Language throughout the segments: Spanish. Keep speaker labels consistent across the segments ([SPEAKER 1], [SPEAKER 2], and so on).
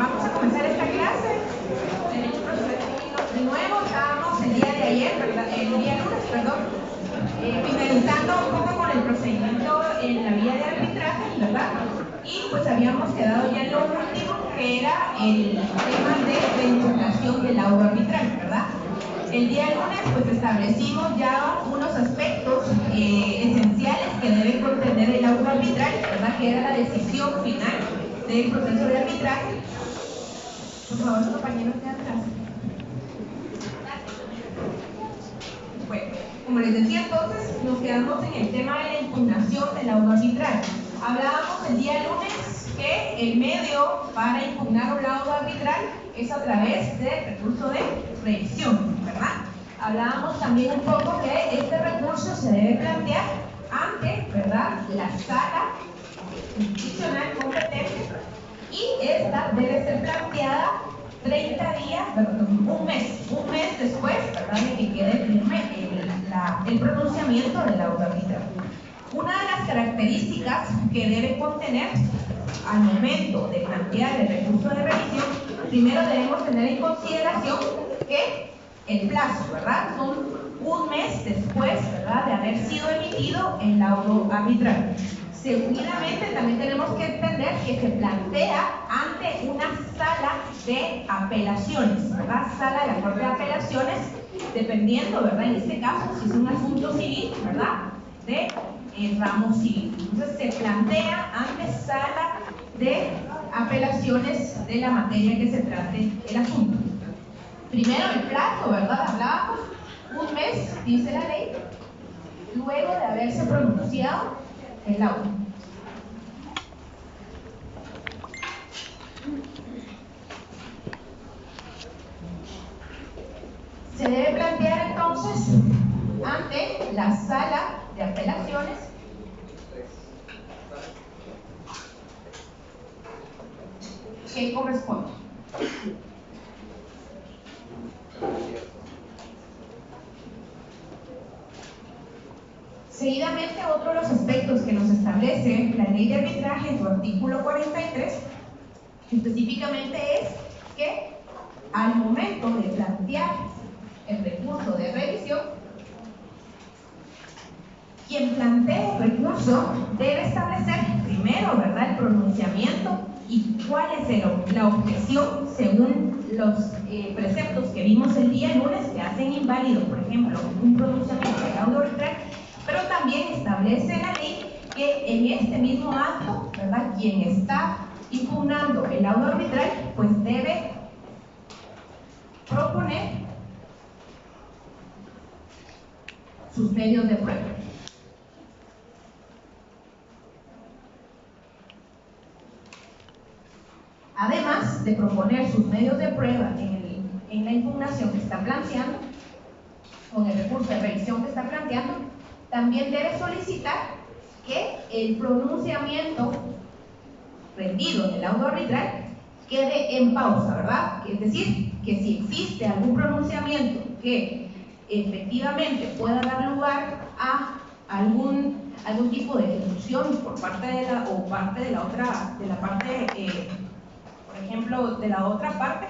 [SPEAKER 1] Vamos a comenzar esta clase de Derecho Procesal Civil. De nuevo, estábamos el día de ayer, el día lunes, finalizando un poco con el procedimiento en la vía de arbitraje, ¿verdad? Y pues habíamos quedado ya en lo último, que era el tema de la impugnación del laudo arbitral, ¿verdad? El día lunes pues establecimos ya unos aspectos esenciales que debe contener el laudo arbitral, ¿verdad? Que era la decisión final del proceso de arbitraje. Por favor, compañeros de atrás. Bueno, como les decía entonces, nos quedamos en el tema de la impugnación del laudo arbitral. Hablábamos el día lunes que el medio para impugnar un laudo arbitral es a través del recurso de revisión, ¿verdad? Hablábamos también un poco que este recurso se debe plantear ante, ¿verdad?, la sala jurisdiccional competente, y esta debe ser planteada 30 días, perdón, un mes después, ¿verdad?, de que quede firme el pronunciamiento del laudo arbitral. Una de las características que debe contener al momento de plantear el recurso de revisión, primero debemos tener en consideración que el plazo, ¿verdad?, son un mes después, ¿verdad?, de haber sido emitido el laudo arbitral. Seguidamente también tenemos que entender que se plantea ante una sala de apelaciones, ¿verdad? Sala de la Corte de Apelaciones, dependiendo, ¿verdad?, en este caso, si es un asunto civil, ¿verdad?, de ramo civil. Entonces se plantea ante sala de apelaciones de la materia que se trate el asunto. Primero el plazo, ¿verdad? Hablábamos, un mes, dice la ley, luego de haberse pronunciado el laudo. Se debe plantear entonces ante la sala de apelaciones que corresponde. Seguidamente, otro de los aspectos que nos establece la ley de arbitraje en su artículo 43 específicamente es que al momento de plantear el recurso de revisión, quien plantea el recurso debe establecer primero, ¿verdad?, el pronunciamiento y cuál es la objeción según los preceptos que vimos el día lunes, que hacen inválido, por ejemplo, un pronunciamiento de laudo arbitral, pero también establece la ley que en este mismo acto, ¿verdad?, quien está impugnando el laudo arbitral, pues debe proponer sus medios de prueba. Además de proponer sus medios de prueba en la impugnación que está planteando, con el recurso de revisión que está planteando, también debe solicitar que el pronunciamiento rendido en el laudo arbitral quede en pausa, ¿verdad? Es decir, que si existe algún pronunciamiento que efectivamente pueda dar lugar a algún tipo de ejecución por parte de la otra parte,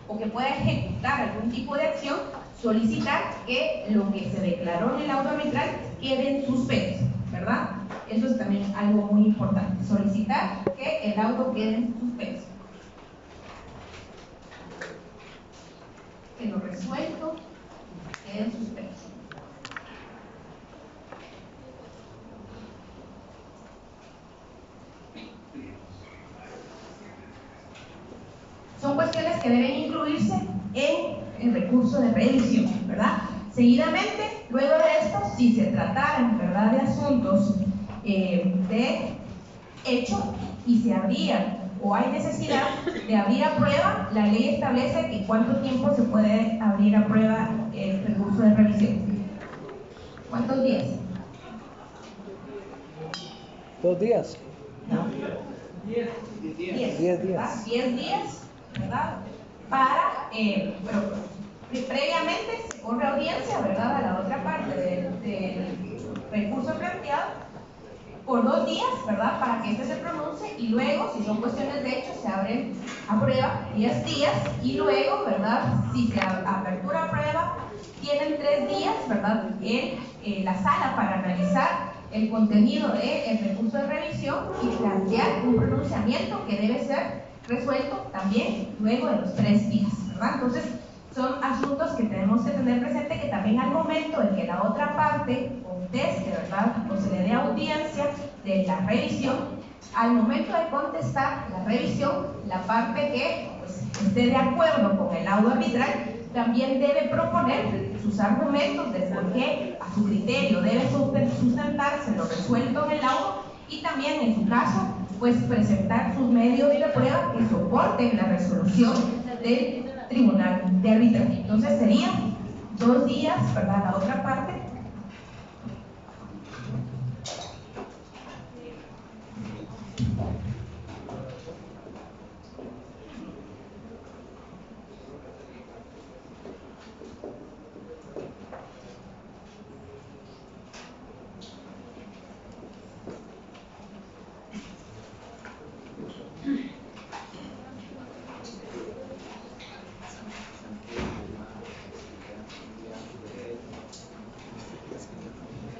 [SPEAKER 1] o que pueda ejecutar algún tipo de acción, solicitar que lo que se declaró en el laudo arbitral quede en suspenso, ¿verdad? Eso es también algo muy importante, solicitar que el laudo quede en suspenso. Que lo resuelto quede en suspenso. Son cuestiones que deben incluirse en el recurso de revisión, ¿verdad? Seguidamente, luego de esto, si se trataran, ¿verdad?, de asuntos de hecho y se abrían o hay necesidad de abrir a prueba, la ley establece que cuánto tiempo se puede abrir a prueba el recurso de revisión. ¿Cuántos días?
[SPEAKER 2] 2 días.
[SPEAKER 1] No.
[SPEAKER 2] 10 días.
[SPEAKER 1] 10 días, ¿verdad? Para, pero previamente se corre audiencia, ¿verdad?, a la otra parte del recurso planteado por 2 días, ¿verdad? Para que este se pronuncie y luego, si son cuestiones de hecho, se abren a prueba 10 días y luego, ¿verdad? Si se apertura a prueba, tienen 3 días, ¿verdad? La sala para analizar el contenido del recurso de revisión y plantear un pronunciamiento que debe ser resuelto también luego de los 3 días, ¿verdad? Entonces, son asuntos que tenemos que tener presente que también al momento en que la otra parte conteste, ¿verdad? O se le dé audiencia de la revisión, al momento de contestar la revisión, la parte que pues, esté de acuerdo con el laudo arbitral también debe proponer sus argumentos de por qué a su criterio debe sustentarse lo resuelto en el laudo y también en su caso pues presentar sus medios de prueba que soporten la resolución del tribunal de arbitraje. Entonces serían 2 días, ¿verdad? La otra parte.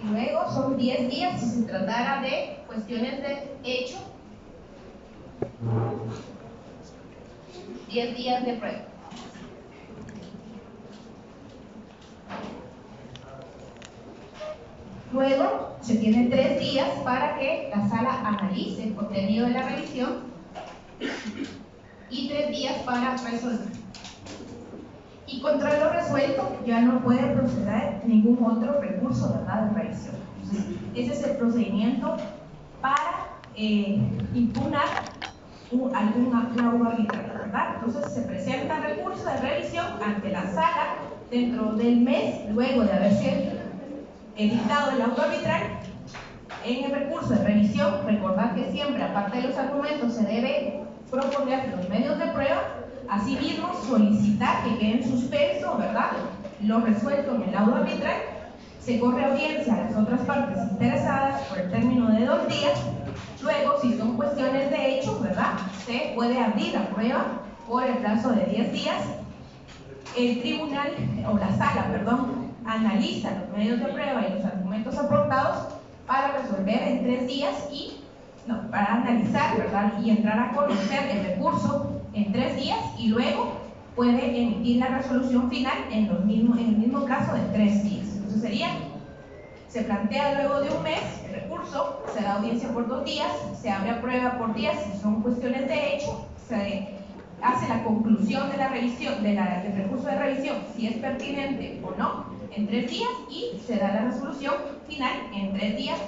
[SPEAKER 1] Luego son 10 días si se tratara de cuestiones de hecho, 10 días de prueba. Luego se tienen 3 días para que la sala analice el contenido de la revisión y 3 días para resolver. Y contra lo resuelto ya no puede proceder ningún otro recurso, ¿verdad?, de revisión. Entonces, ese es el procedimiento para impugnar algún laudo arbitral, ¿verdad? Entonces se presenta recurso de revisión ante la sala dentro del mes, luego de haberse dictado el laudo arbitral. En el recurso de revisión, recordad que siempre, aparte de los argumentos, se debe proponer los medios de prueba. Asimismo, solicitar que quede en suspenso, ¿verdad?, lo resuelto en el laudo arbitral. Se corre audiencia a las otras partes interesadas por el término de 2 días. Luego, si son cuestiones de hecho, ¿verdad?, se puede abrir la prueba por el plazo de 10 días. El tribunal, o la sala, perdón, analiza los medios de prueba y los argumentos aportados para resolver en 3 días para analizar, ¿verdad?, y entrar a conocer el recurso en 3 días y luego puede emitir la resolución final en el mismo plazo de 3 días. Entonces se plantea luego de un mes el recurso, se da audiencia por 2 días, se abre a prueba por días si son cuestiones de hecho, se hace la conclusión de la revisión, del recurso de revisión, si es pertinente o no, en 3 días y se da la resolución final en 3 días,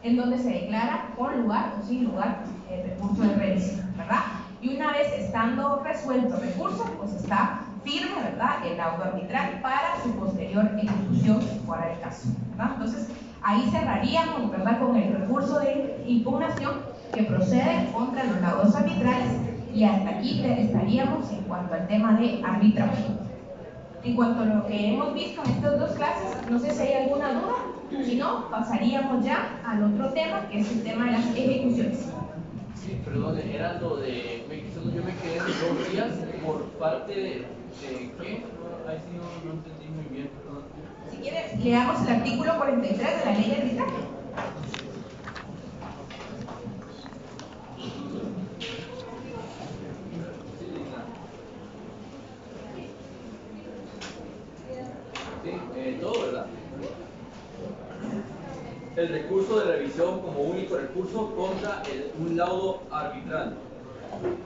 [SPEAKER 1] en donde se declara con lugar o sin lugar el recurso de revisión, ¿verdad? Y una vez estando resuelto el recurso, pues está firme, ¿verdad?, el laudo arbitral para su posterior ejecución, si fuera el caso, ¿verdad? Entonces, ahí cerraríamos, ¿verdad?, con el recurso de impugnación que procede contra los laudos arbitrales y hasta aquí estaríamos en cuanto al tema de arbitraje. En cuanto a lo que hemos visto en estas 2 clases, no sé si hay alguna duda, si no, pasaríamos ya al otro tema, que es el tema de las ejecuciones.
[SPEAKER 3] Sí, perdón, era lo de, yo me quedé en 2 días por parte de ¿qué? Ahí sí no entendí muy bien, perdón.
[SPEAKER 1] Si quieres, leamos el artículo 43 de la ley de arbitraje.
[SPEAKER 3] Todo, ¿verdad? El recurso de revisión como único recurso contra un laudo arbitral.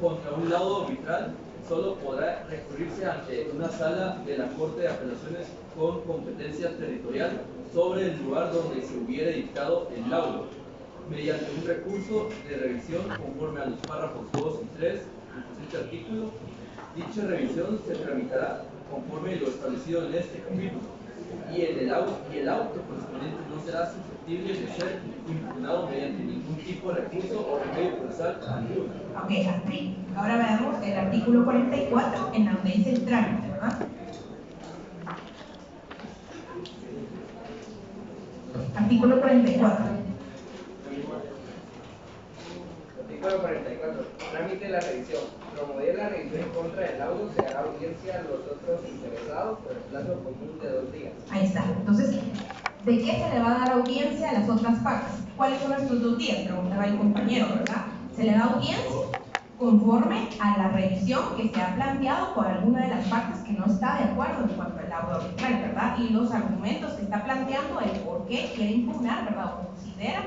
[SPEAKER 3] Contra un laudo arbitral solo podrá recurrirse ante una sala de la Corte de Apelaciones con competencia territorial sobre el lugar donde se hubiere dictado el laudo, mediante un recurso de revisión conforme a los párrafos 2 y 3 del presente artículo. Dicha revisión se tramitará conforme lo establecido en este capítulo y el auto correspondiente no será susceptible de ser impugnado mediante ningún tipo de recurso o remedio procesal alguno.
[SPEAKER 1] Ok, así. Ahora veamos el artículo 44 en donde dice el trámite, ¿verdad? Artículo 44.
[SPEAKER 4] Artículo 44. Trámite de la revisión. Promover la revisión en contra del laudo se hará audiencia a los otros interesados por el plazo común de 2 días.
[SPEAKER 1] Ahí está. Entonces, ¿de qué se le va a dar audiencia a las otras partes? ¿Cuáles son estos 2 días? Preguntaba el compañero, ¿verdad? Se le da audiencia conforme a la revisión que se ha planteado por alguna de las partes que no está de acuerdo en cuanto al laudo arbitral, ¿verdad? Y los argumentos que está planteando, el por qué quiere impugnar, ¿verdad? O considera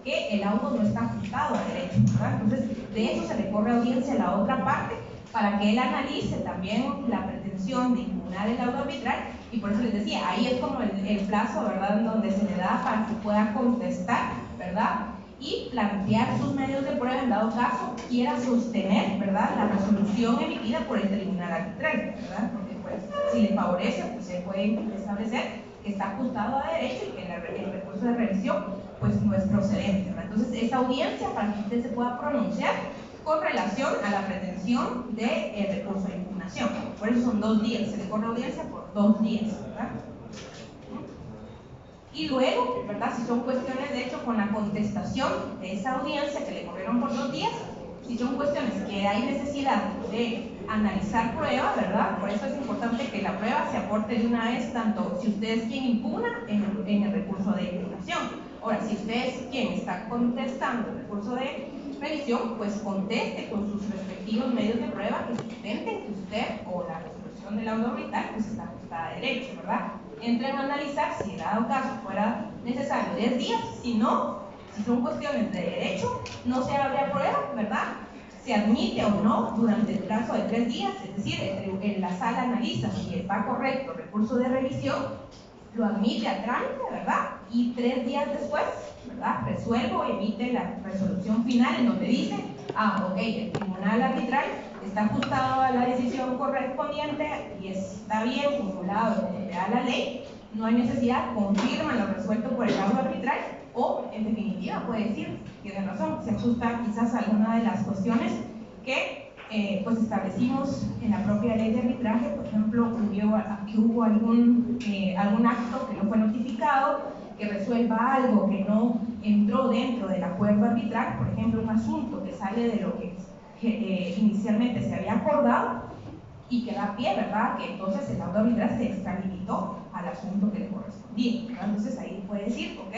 [SPEAKER 1] que el laudo no está ajustado a derecho, ¿verdad? Entonces, de eso se le corre audiencia a la otra parte para que él analice también la pretensión de impugnar el laudo arbitral, y por eso les decía, ahí es como el plazo, ¿verdad?, en donde se le da para que pueda contestar, ¿verdad?, y plantear sus medios de prueba en dado caso quiera sostener, ¿verdad?, la resolución emitida por el tribunal arbitral, ¿verdad?, porque pues si le favorece, pues se puede establecer que está ajustado a derecho y que el recurso de revisión pues no es procedente, ¿verdad? Entonces esa audiencia para que usted se pueda pronunciar con relación a la pretensión del recurso de impugnación. Por eso son 2 días, se le corre audiencia por 2 días, ¿verdad? Y luego, ¿verdad?, si son cuestiones de hecho con la contestación de esa audiencia que le corrieron por 2 días, si son cuestiones que hay necesidad de analizar prueba, ¿verdad? Por eso es importante que la prueba se aporte de una vez, tanto si usted es quien impugna en el recurso de impugnación. Ahora, si usted es quien está contestando el recurso de revisión, pues conteste con sus respectivos medios de prueba que sustenten que usted o la resolución del laudo arbitral pues está ajustada a derecho, ¿verdad? Entren a analizar si en dado caso fuera necesario 10 días, si no, si son cuestiones de derecho, no se abre a prueba, ¿verdad? Se admite o no durante el plazo de 3 días, es decir, en la sala analiza si está correcto el recurso de revisión, lo admite a trámite, ¿verdad? Y 3 días después, ¿verdad?, resuelve o emite la resolución final en donde dice, ok, el tribunal arbitral está ajustado a la decisión correspondiente y está bien formulado como da la ley, no hay necesidad, confirma lo resuelto por el laudo arbitral, o en definitiva puede decir, tiene razón, se ajusta quizás a alguna de las cuestiones que pues establecimos en la propia ley de arbitraje. Por ejemplo, que hubo algún acto que no fue notificado, que resuelva algo que no entró dentro del acuerdo arbitral, por ejemplo, un asunto que sale de lo que inicialmente se había acordado y que da pie, ¿verdad?, que entonces el laudo arbitral se extralimitó al asunto que le correspondía, ¿verdad? Entonces ahí puede decir, ok,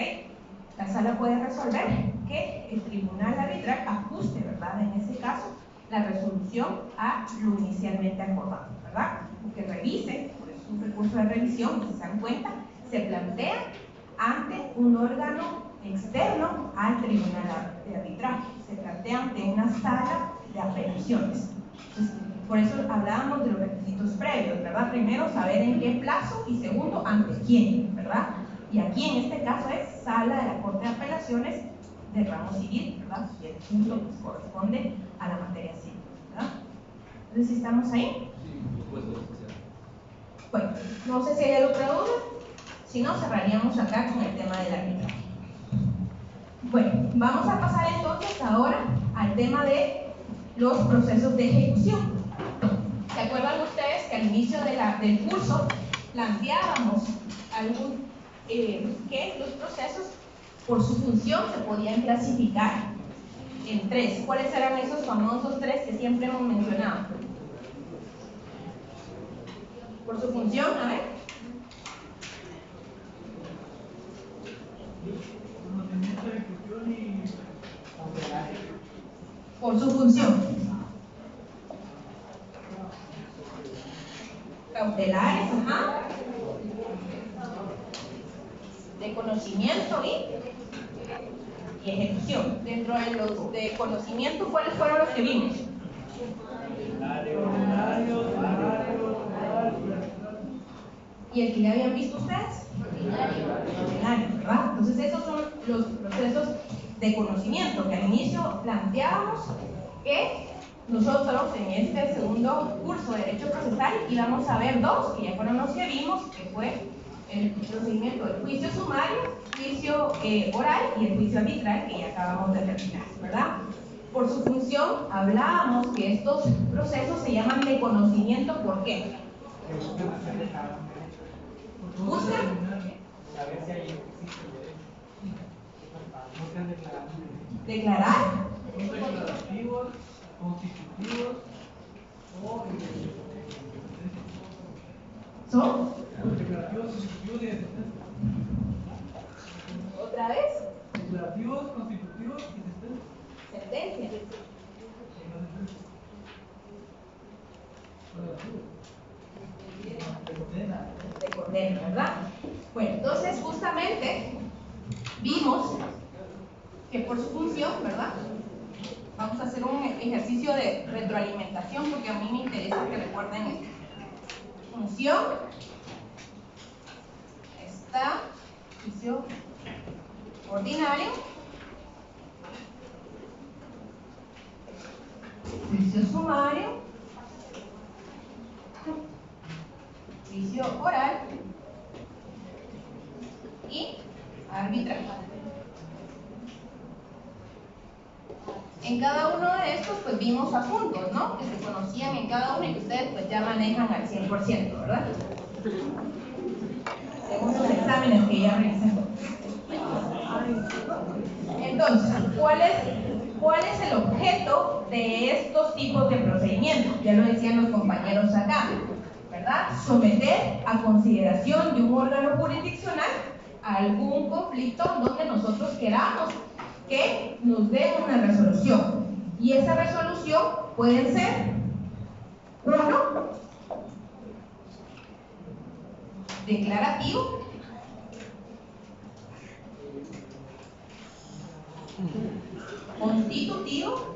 [SPEAKER 1] la sala puede resolver que el tribunal arbitral ajuste, ¿verdad?, en ese caso, la resolución a lo inicialmente acordado, ¿verdad? O que revise, por eso es un recurso de revisión, si se dan cuenta, se plantea ante un órgano externo al tribunal de arbitraje, se plantea ante una sala de apelaciones. Entonces, por eso hablábamos de los requisitos previos, ¿verdad? Primero, saber en qué plazo, y segundo, ante quién, ¿verdad? Y aquí en este caso es sala de la Corte de Apelaciones de ramo civil, ¿verdad? Y el punto pues corresponde a la materia civil, ¿verdad? Entonces, ¿sí estamos ahí?
[SPEAKER 3] Sí, por supuesto.
[SPEAKER 1] Bueno, no sé si hay otra duda, si no, cerraríamos acá con el tema del arbitraje. Bueno, vamos a pasar entonces ahora al tema de los procesos de ejecución. ¿Se acuerdan ustedes que al inicio del curso planteábamos que los procesos por su función se podían clasificar en 3? ¿Cuáles eran esos famosos 3 que siempre hemos mencionado? Por su función, a ver. Por su función. Cautelares, ajá. De conocimiento y ejecución. Dentro de los de conocimiento, ¿cuáles fueron los que vimos? ¿Y el que ya habían visto ustedes? Ordinario, ¿verdad? Entonces esos son los procesos de conocimiento que al inicio planteábamos que nosotros en este segundo curso de Derecho Procesal íbamos a ver 2, que ya fueron los que vimos, que fue el procedimiento del juicio sumario, juicio oral y el juicio arbitral, que ya acabamos de terminar, ¿verdad? Por su función hablábamos que estos procesos se llaman de conocimiento. ¿Por qué? Buscan declarar
[SPEAKER 2] Son declarativos, constitutivos o
[SPEAKER 1] ¿Son?
[SPEAKER 2] declarativos, constitutivos y de sentencia.
[SPEAKER 1] ¿Otra vez?
[SPEAKER 2] Declarativos, constitutivos y sentencia.
[SPEAKER 1] Sentencia. De condena, ¿verdad? Bueno, entonces justamente vimos que por su función, ¿verdad? Vamos a hacer un ejercicio de retroalimentación porque a mí me interesa que recuerden esto. Función está juicio ordinario, juicio sumario, juicio oral y arbitral. En cada uno de estos pues vimos asuntos, ¿no? Que se conocían en cada uno y que ustedes pues ya manejan al 100%, ¿verdad? Según los exámenes que ya realizan. Entonces, ¿cuál es el objeto de estos tipos de procedimientos? Ya lo decían los compañeros acá, ¿verdad? Someter a consideración de un órgano jurisdiccional a algún conflicto donde nosotros queramos que nos den una resolución. Y esa resolución puede ser, uno, declarativo, constitutivo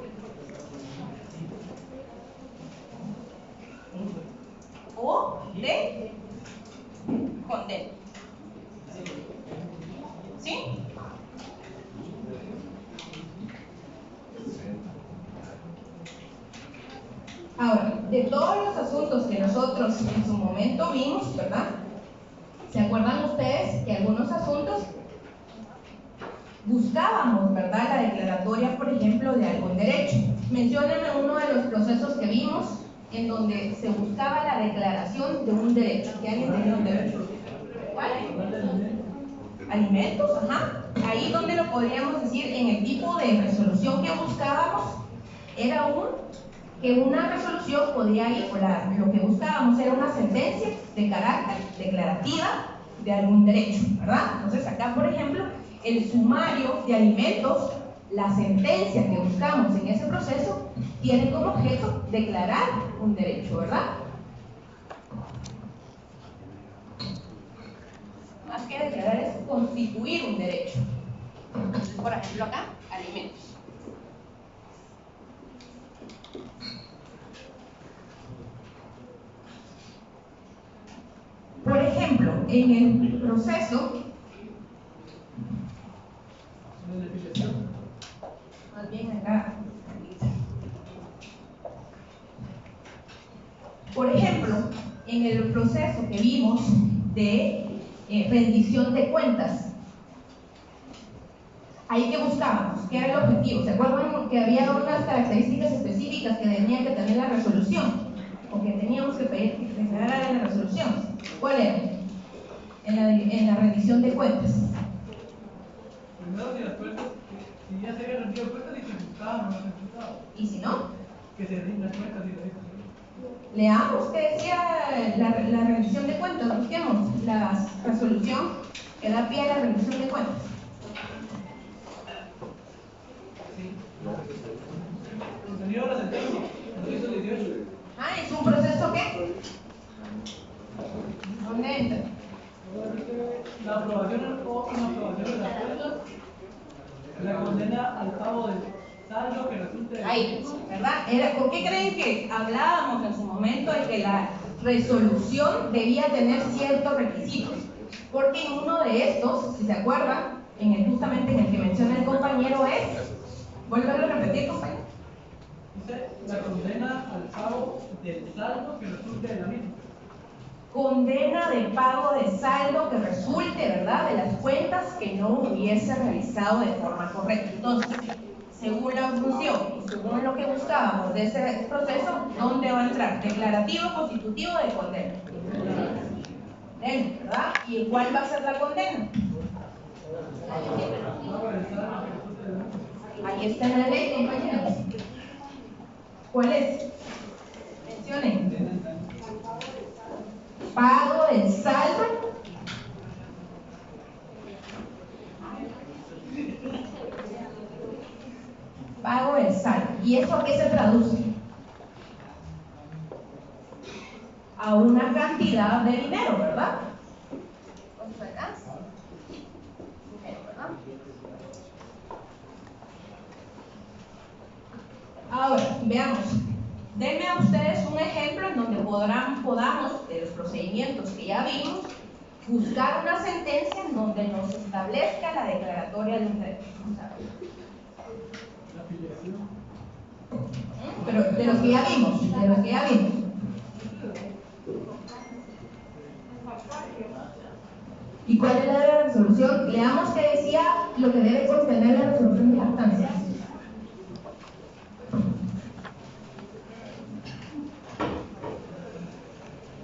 [SPEAKER 1] o de condena. ¿Sí? Ahora, de todos los asuntos que nosotros en su momento vimos, ¿verdad? ¿Se acuerdan ustedes que algunos asuntos buscábamos, ¿verdad?, la declaratoria, por ejemplo, de algún derecho? Menciónenme uno de los procesos que vimos en donde se buscaba la declaración de un derecho. ¿Que alguien tenía un derecho? ¿Cuál? Alimentos, ajá. Ahí donde lo podríamos decir, en el tipo de resolución que buscábamos, era que una resolución podía ir, lo que buscábamos era una sentencia de carácter declarativa de algún derecho, ¿verdad? Entonces acá, por ejemplo, el sumario de alimentos, la sentencia que buscamos en ese proceso, tiene como objeto declarar un derecho, ¿verdad? Más que declarar es constituir un derecho. Entonces, por ejemplo, acá, alimentos. Por ejemplo, en el proceso, más bien acá, por ejemplo, en el proceso que vimos de rendición de cuentas, ahí que buscábamos, ¿qué era el objetivo? ¿Se acuerdan que había unas características específicas que tenía que tener la resolución? O que teníamos que pedir que declarara en la resolución. ¿Cuál era? En la rendición de cuentas.
[SPEAKER 2] Primero, si las cuentas, si ya se habían rendido cuentas y se ejecutaban o no se ejecutaban.
[SPEAKER 1] ¿Y si no?
[SPEAKER 2] Que se rindan cuentas y se ejecutaban.
[SPEAKER 1] Leamos qué decía la rendición de cuentas. Busquemos la resolución que da pie a la rendición de cuentas.
[SPEAKER 2] Contenido de la sentencia, proceso 18.
[SPEAKER 1] Ah, ¿es un proceso qué? ¿Dónde entra?
[SPEAKER 2] La aprobación o inaprobación de las cuentas, la condena al pago del saldo que resulte de...
[SPEAKER 1] Ahí, ¿verdad? ¿Por qué creen que hablábamos en su momento de que la resolución debía tener ciertos requisitos? Porque en uno de estos, si se acuerdan, justamente en el que menciona el compañero es... ¿Vuelvo a repetir, compañero?
[SPEAKER 2] Dice, la condena al pago del saldo que resulte de la misma.
[SPEAKER 1] Condena de pago de saldo que resulte, ¿verdad?, de las cuentas que no hubiese realizado de forma correcta. Entonces, según la función y según lo que buscábamos de ese proceso, ¿dónde va a entrar? ¿Declarativo, constitutivo o de condena? ¿Verdad? ¿Y cuál va a ser la condena? Ahí está en la ley, compañeros. ¿Cuál es? Mencionen. Pago del saldo. Pago del saldo. ¿Y eso a qué se traduce? A una cantidad de dinero, ¿verdad? ¿Os suena? Dinero, ¿verdad? Ahora, veamos. Denme a ustedes un ejemplo en donde podamos, de los procedimientos que ya vimos, buscar una sentencia en donde nos establezca la declaratoria de un derecho. Vamos a ver. Pero de los que ya vimos, ¿Y cuál es la de la resolución? Leamos que decía lo que debe contener la resolución de jactancia.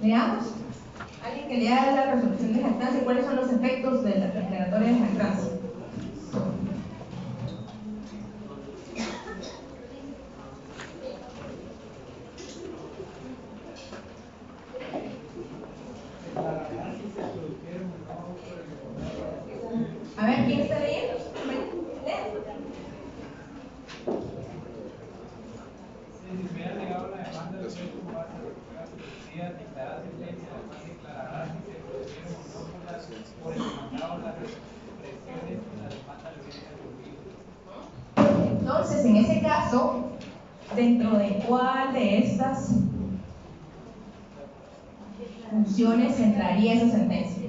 [SPEAKER 1] Leamos. Alguien que lea la resolución de jactancia, ¿cuáles son los efectos de la declaratoria de jactancia? A ver, ¿quién está leyendo? Lea.
[SPEAKER 2] Si se hubiera negado la demanda del juez como base de pruebas que decía dictada sentencia, además declarará si se produjeron o no por el demandado las presiones que la demanda le hubiera atribuido.
[SPEAKER 1] Entonces, en ese caso, ¿dentro de cuál de estas funciones entraría esa sentencia?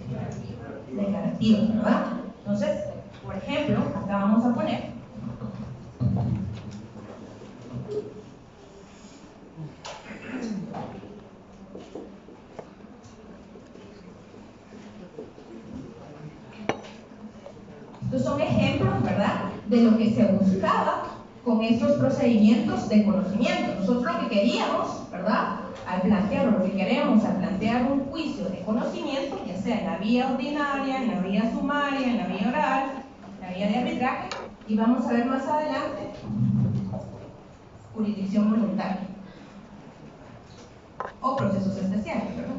[SPEAKER 1] Declarativa, ¿verdad? Entonces, por ejemplo, acá vamos a poner estos son ejemplos, ¿verdad?, de lo que se buscaba con estos procedimientos de conocimiento. Nosotros lo que queríamos, ¿verdad?, al plantear, lo que queremos al plantear un juicio de conocimiento, ya sea en la vía ordinaria, en la vía sumaria, en la vía oral, en la vía de arbitraje, y vamos a ver más adelante jurisdicción voluntaria o procesos especiales, ¿verdad?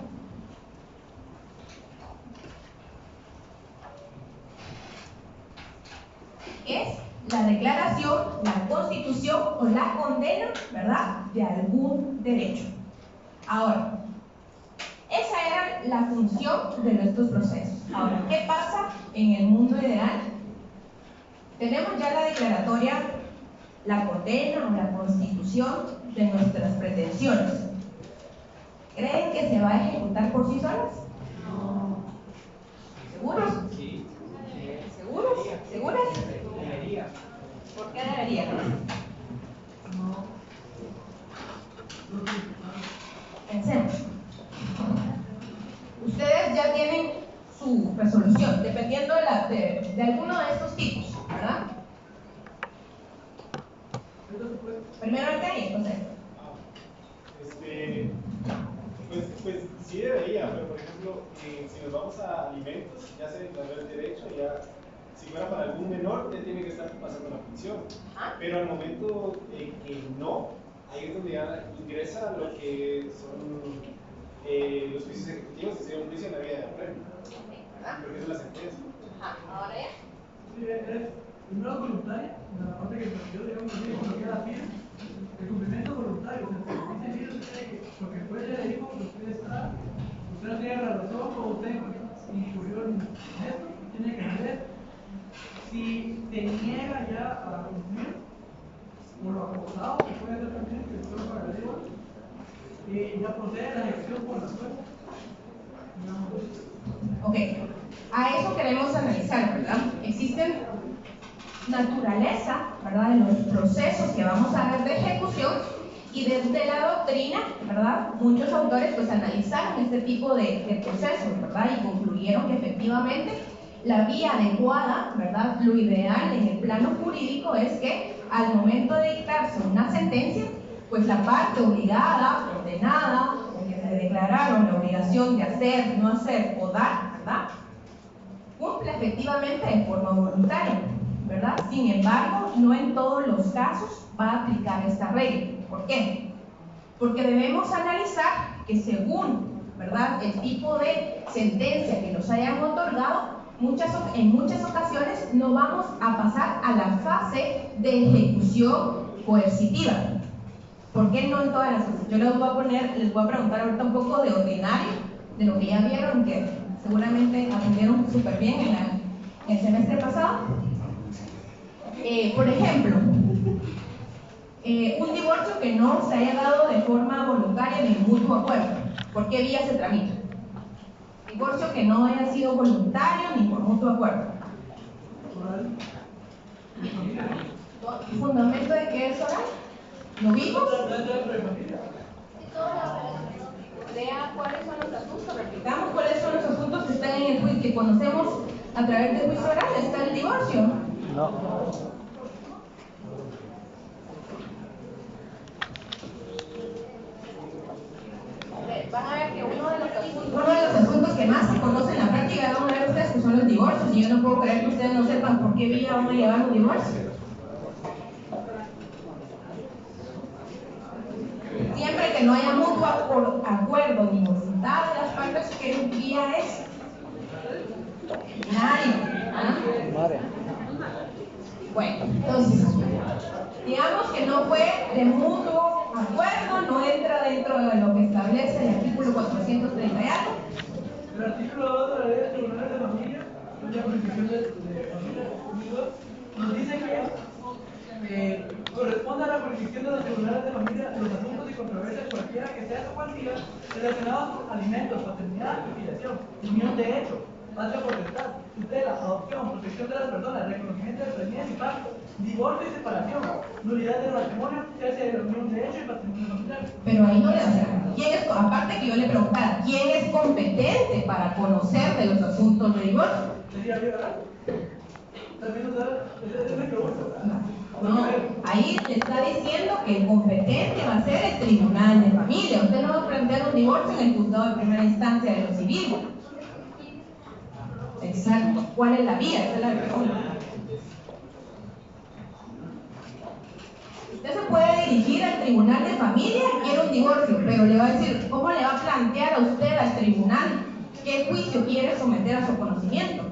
[SPEAKER 1] Es la declaración, la constitución o la condena, ¿verdad?, de algún derecho. Ahora, esa era la función de nuestros procesos. Ahora, ¿qué pasa en el mundo ideal? Tenemos ya la declaratoria, la condena o la constitución de nuestras pretensiones. ¿Creen que se va a ejecutar por sí solas? No. ¿Seguros?
[SPEAKER 3] Sí.
[SPEAKER 1] ¿Seguros? ¿Seguras?
[SPEAKER 2] Debería.
[SPEAKER 1] ¿Por qué debería? Pensemos. Ustedes ya tienen su resolución, dependiendo de alguno de estos tipos, ¿verdad? Primero el que y después
[SPEAKER 5] Pues sí debería, pero por ejemplo, si nos vamos a alimentos, ya se declaró el derecho, ya si fuera para algún menor, ya tiene que estar pasando la función. Pero al momento que no, ahí es donde ya ingresa lo que son los juicios ejecutivos, y sería un juicio en la vía de apremio, porque es la sentencia.
[SPEAKER 1] ¿Ahora ya?
[SPEAKER 2] Sí, es primero voluntaria, la parte que yo digamos así, lo que la firma, el cumplimiento voluntario, o sea, lo que el juez le dijo, usted no tiene la razón o usted incurrió en esto, tiene que ver si se niega ya a cumplir por lo acordado, que puede ser también que el juez pagaría igual, y ya procede la ejecución por la fuerza.
[SPEAKER 1] Ok, a eso queremos analizar, ¿verdad? Existen naturaleza, ¿verdad?, de los procesos que vamos a ver de ejecución, y desde la doctrina, ¿verdad?, muchos autores pues analizaron este tipo de procesos, ¿verdad?, y concluyeron que efectivamente la vía adecuada, ¿verdad?, lo ideal en el plano jurídico es que al momento de dictarse una sentencia, pues la parte obligada, ordenada, o que se declararon la obligación de hacer, no hacer o dar, ¿verdad?, cumple efectivamente de forma voluntaria. ¿verdad? Sin embargo, no en todos los casos va a aplicar esta regla. ¿Por qué? Porque debemos analizar que según, ¿verdad?, el tipo de sentencia que nos hayan otorgado, en muchas ocasiones no vamos a pasar a la fase de ejecución coercitiva. ¿Por qué no en todas las cosas? Yo les voy a preguntar ahorita un poco de ordinario, de lo que ya vieron, que seguramente aprendieron súper bien en el semestre pasado. Por ejemplo, un divorcio que no se haya dado de forma voluntaria ni mutuo acuerdo. ¿Por qué vía se tramita? Divorcio que no haya sido voluntario ni por mutuo acuerdo. ¿Fundamento de qué es oral? ¿Lo vimos? Vea cuáles son los asuntos, repitamos cuáles son los asuntos que están en el juicio, que conocemos a través del juicio oral. ¿Está el divorcio?
[SPEAKER 6] No.
[SPEAKER 1] Van a ver que uno de los asuntos que más se conoce en la práctica, van a ver ustedes que son los divorcios, y yo no puedo creer que ustedes no sepan por qué vía van a llevar un divorcio. Siempre que no haya mutuo acuerdo ni voluntad de las partes, ¿qué vía es? Ordinario. Bueno, entonces, digamos que no fue de mutuo acuerdo, no entra dentro de lo que establece el artículo 430 y algo.
[SPEAKER 2] El artículo 2 de la ley de tribunales de familia, la jurisdicción de familia, nos dice que corresponde a la jurisdicción de los tribunales de familia los asuntos y controversias cualquiera que sea su cuantía relacionados con alimentos, paternidad y filiación, unión de hecho, patria potestad, tutela, adopción, protección de las personas, reconocimiento de preñez y parto, divorcio y separación, nulidad del matrimonio, cese de la unión de hecho y patrimonio familiar.
[SPEAKER 1] Pero ahí no le hacen. ¿Quién es, aparte que yo le preguntara, ¿quién es competente para conocer de los asuntos de divorcio?
[SPEAKER 2] Sería bien, ¿verdad? También nos da, es me pregunta, ¿verdad?
[SPEAKER 1] No, ahí le está diciendo que el competente va a ser el tribunal de familia. Usted no va a plantear un divorcio en el juzgado de primera instancia de lo civil. Exacto. ¿Cuál es la vía? Esa es la pregunta. Usted se puede dirigir al tribunal de familia y quiere un divorcio, pero le va a decir, ¿cómo le va a plantear a usted al tribunal qué juicio quiere someter a su conocimiento?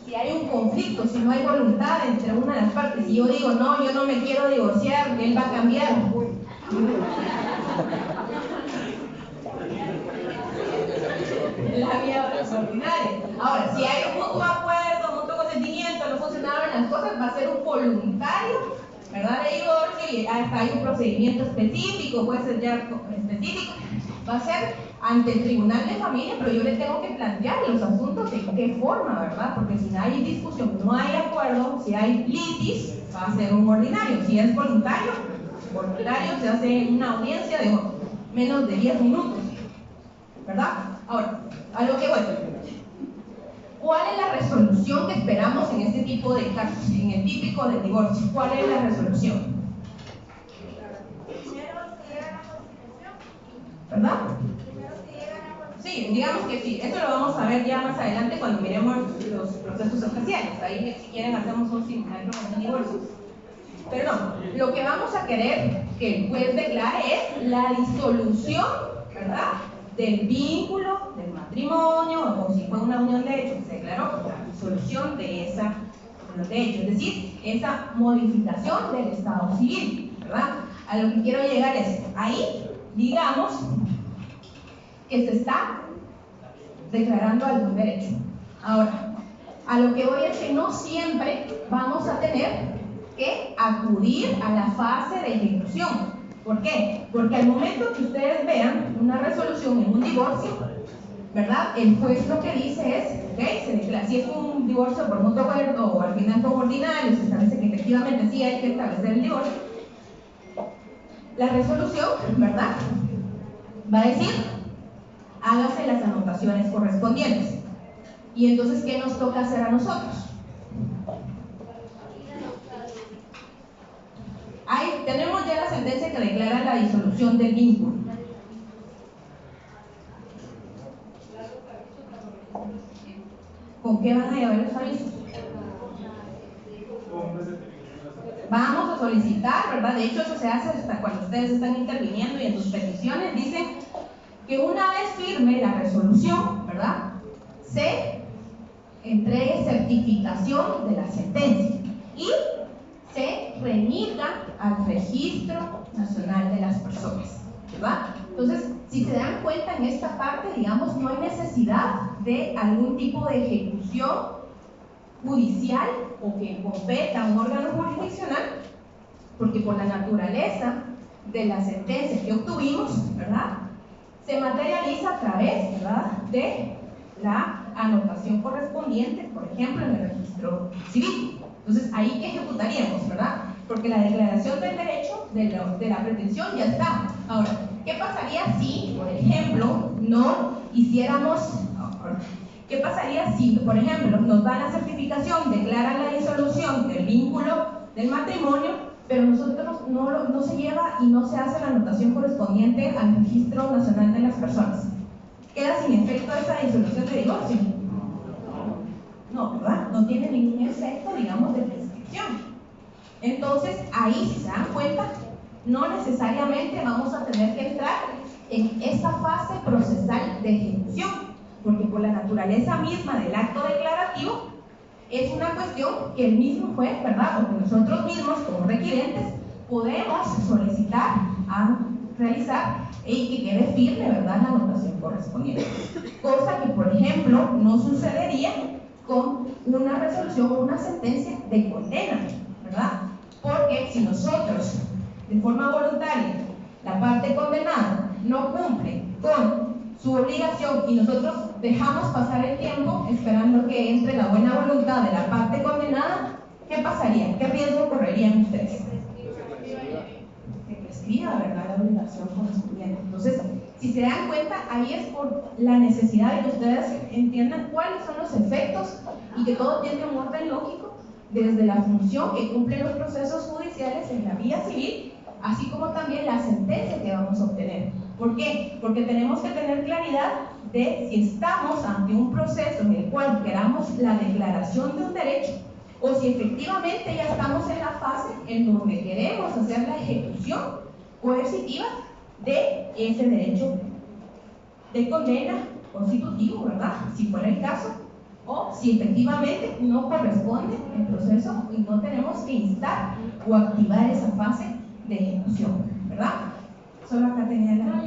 [SPEAKER 1] Si hay un conflicto, si no hay voluntad entre una de las partes, si yo digo, no, yo no me quiero divorciar, él va a cambiar. La vía ordinaria. Ahora, si hay un mutuo acuerdo, mutuo consentimiento, no funcionaban las cosas, va a ser un voluntario, ¿verdad?, de divorcio, y hasta hay un procedimiento específico, puede ser ya específico, va a ser ante el tribunal de familia, pero yo le tengo que plantear los asuntos en qué forma, ¿verdad? Porque si no hay discusión, no hay acuerdo, si hay litis, va a ser un ordinario. Si es voluntario se hace una audiencia de menos de 10 minutos, ¿verdad? Ahora, a lo que voy. ¿Cuál es la resolución que esperamos en este tipo de casos, en el típico del divorcio? ¿Cuál es la resolución? ¿Verdad? Sí, digamos que sí. Eso lo vamos a ver ya más adelante cuando miremos los procesos especiales. Ahí, si quieren, hacemos un simulacro con un divorcio. Pero no, lo que vamos a querer que el juez declare es la disolución, ¿verdad?, del vínculo, del matrimonio, o si fue una unión de hecho, se declaró la disolución de esa unión de hecho, es decir, esa modificación del estado civil, ¿verdad? A lo que quiero llegar es, ahí, digamos, que se está declarando algún derecho. Ahora, a lo que voy es que no siempre vamos a tener que acudir a la fase de ejecución. ¿Por qué? Porque al momento que ustedes vean una resolución en un divorcio, ¿verdad?, el juez lo que dice es, ¿ok?, se declara, si es un divorcio por mutuo acuerdo o al final fue ordinario, se establece que efectivamente sí hay que establecer el divorcio. La resolución, ¿verdad?, va a decir, hágase las anotaciones correspondientes. Y entonces, ¿qué nos toca hacer a nosotros? Tenemos ya la sentencia que declara la disolución del vínculo. ¿Con qué van a llevar los avisos? Vamos a solicitar, ¿verdad? De hecho, eso se hace hasta cuando ustedes están interviniendo y en sus peticiones dicen que una vez firme la resolución, ¿verdad? Se entregue certificación de la sentencia y se remita al Registro Nacional de las Personas, ¿verdad? Entonces, si se dan cuenta en esta parte, digamos, no hay necesidad de algún tipo de ejecución judicial o que competa a un órgano jurisdiccional, porque por la naturaleza de la sentencia que obtuvimos, ¿verdad?, se materializa a través, ¿verdad?, de la anotación correspondiente, por ejemplo, en el registro civil. Entonces, ahí que ejecutaríamos, ¿verdad? Porque la declaración del derecho de la pretensión ya está. Ahora, ¿qué pasaría si, por ejemplo, no hiciéramos... ¿Qué pasaría si, por ejemplo, nos dan la certificación, declaran la disolución del vínculo del matrimonio, pero nosotros no se lleva y no se hace la anotación correspondiente al Registro Nacional de las Personas? ¿Queda sin efecto esa disolución de divorcio? No, ¿verdad? No tiene ningún efecto, digamos, de prescripción. Entonces, ahí, si se dan cuenta, no necesariamente vamos a tener que entrar en esa fase procesal de ejecución, porque por la naturaleza misma del acto declarativo es una cuestión que el mismo juez, ¿verdad?, o que nosotros mismos como requirentes podemos solicitar a realizar y que quede firme, ¿verdad?, la anotación correspondiente. Cosa que, por ejemplo, no sucedería con una resolución o una sentencia de condena, ¿verdad? Porque si nosotros, de forma voluntaria, la parte condenada no cumple con su obligación y nosotros dejamos pasar el tiempo esperando que entre la buena voluntad de la parte condenada, ¿qué pasaría? ¿Qué riesgo correrían ustedes? Que prescriba, ¿verdad?, la obligación correspondiente. Entonces, si se dan cuenta, ahí es por la necesidad de que ustedes entiendan cuáles son los efectos y que todo tiene un orden lógico desde la función que cumplen los procesos judiciales en la vía civil, así como también la sentencia que vamos a obtener. ¿Por qué? Porque tenemos que tener claridad de si estamos ante un proceso en el cual queramos la declaración de un derecho o si efectivamente ya estamos en la fase en donde queremos hacer la ejecución coercitiva de ese derecho de condena constitutivo, ¿verdad?, si fuera el caso, o si efectivamente no corresponde el proceso y no tenemos que instar o activar esa fase de ejecución, ¿verdad? Solo acá tenía la...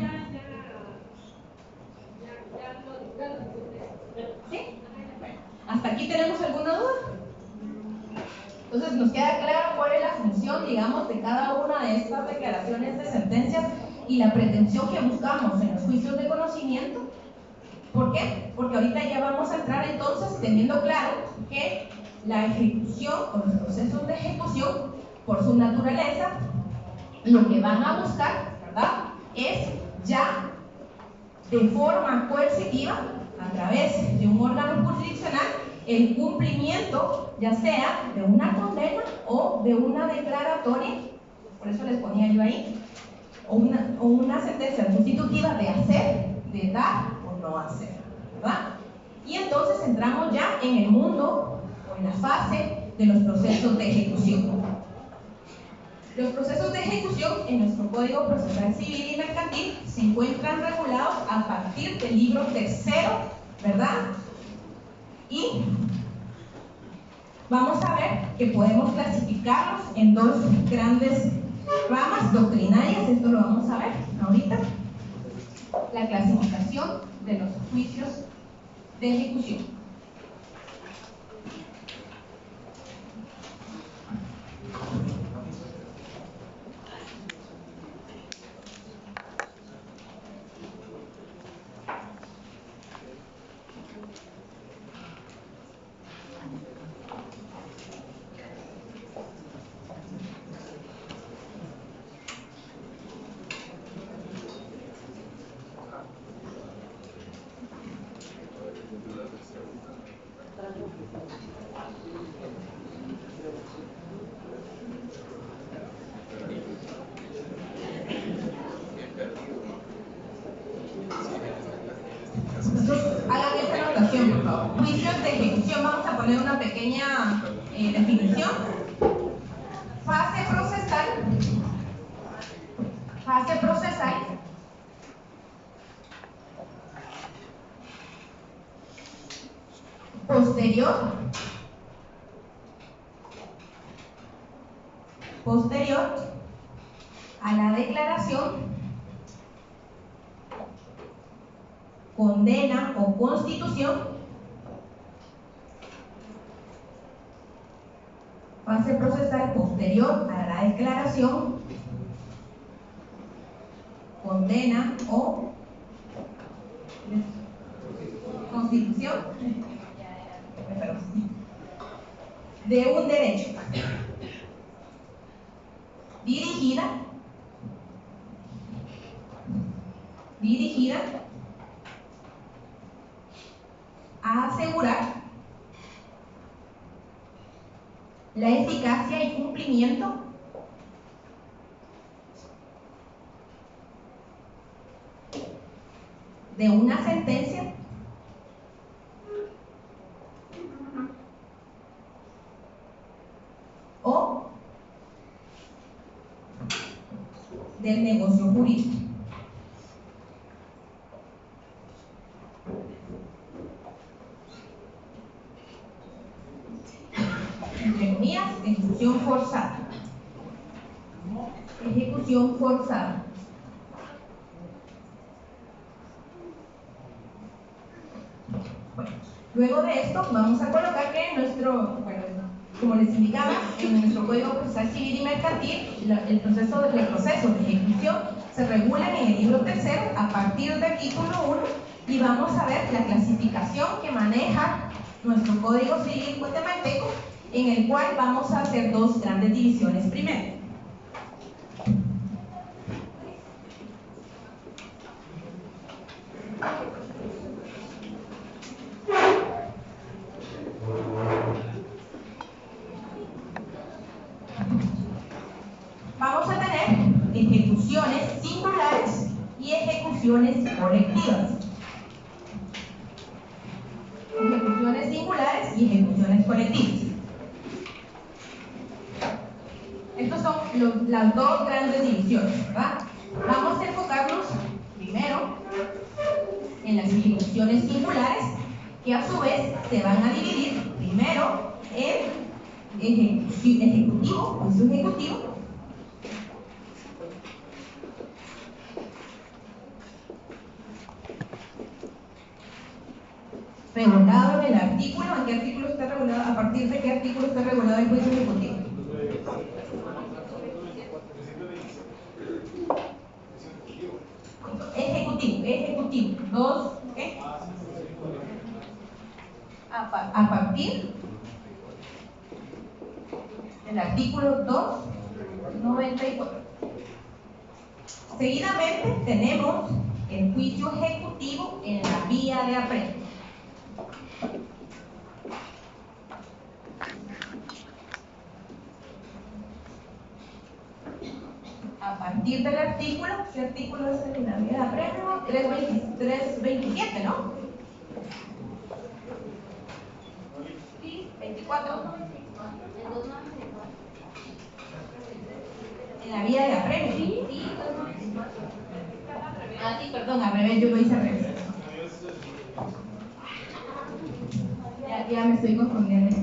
[SPEAKER 1] ¿Sí? Bueno, ¿hasta aquí tenemos alguna duda? Entonces nos queda claro cuál es la función, digamos, de cada una de estas declaraciones de sentencias y la pretensión que buscamos en los juicios de conocimiento. ¿Por qué? Porque ahorita ya vamos a entrar entonces teniendo claro que la ejecución o los procesos de ejecución, por su naturaleza, lo que van a buscar, ¿verdad?, es ya de forma coercitiva, a través de un órgano jurisdiccional, el cumplimiento ya sea de una condena o de una declaratoria, por eso les ponía yo ahí, o una sentencia constitutiva de hacer, de dar o no hacer, ¿verdad? Y entonces entramos ya en el mundo o en la fase de los procesos de ejecución. Los procesos de ejecución en nuestro Código Procesal Civil y Mercantil se encuentran regulados a partir del libro tercero, ¿verdad? Y vamos a ver que podemos clasificarlos en dos grandes ramas doctrinarias. Esto lo vamos a ver ahorita. La clasificación de los juicios de ejecución. juicios de ejecución. Vamos a poner una pequeña definición. Fase procesal. Fase procesal. Posterior a la declaración, condena o constitución. Fase procesal posterior a la declaración, condena o constitución de un derecho, dirigida a asegurar la eficacia y cumplimiento de una sentencia o del negocio jurídico. Entre comillas, ejecución forzada. Ejecución forzada. Bueno, luego de esto vamos a colocar que como les indicaba, en nuestro Código Procesal Civil y Mercantil, el proceso de ejecución se regula en el libro tercero a partir del título 1 y vamos a ver la clasificación que maneja nuestro Código Civil guatemalteco, en el cual vamos a hacer dos grandes divisiones primero. Vamos a tener ejecuciones singulares y ejecuciones colectivas. Ejecuciones singulares y ejecuciones colectivas. Estos son las dos grandes divisiones, ¿verdad? Vamos a enfocarnos primero en las ejecuciones singulares, que a su vez se van a dividir primero en juicio ejecutivo, regulado en el artículo. ¿En qué artículo está regulado? ¿A partir de qué artículo está regulado el juicio ejecutivo? Ejecutivo. Dos, ¿qué? A partir del artículo 294. Seguidamente tenemos el juicio ejecutivo en la vía de apremio. A partir del artículo, ¿qué artículo es el de la vía de apremio? 327, ¿no? Sí, 24. En la vía de apremio. Sí, ah, sí, perdón, al revés, yo lo hice al revés. Ya me estoy confundiendo.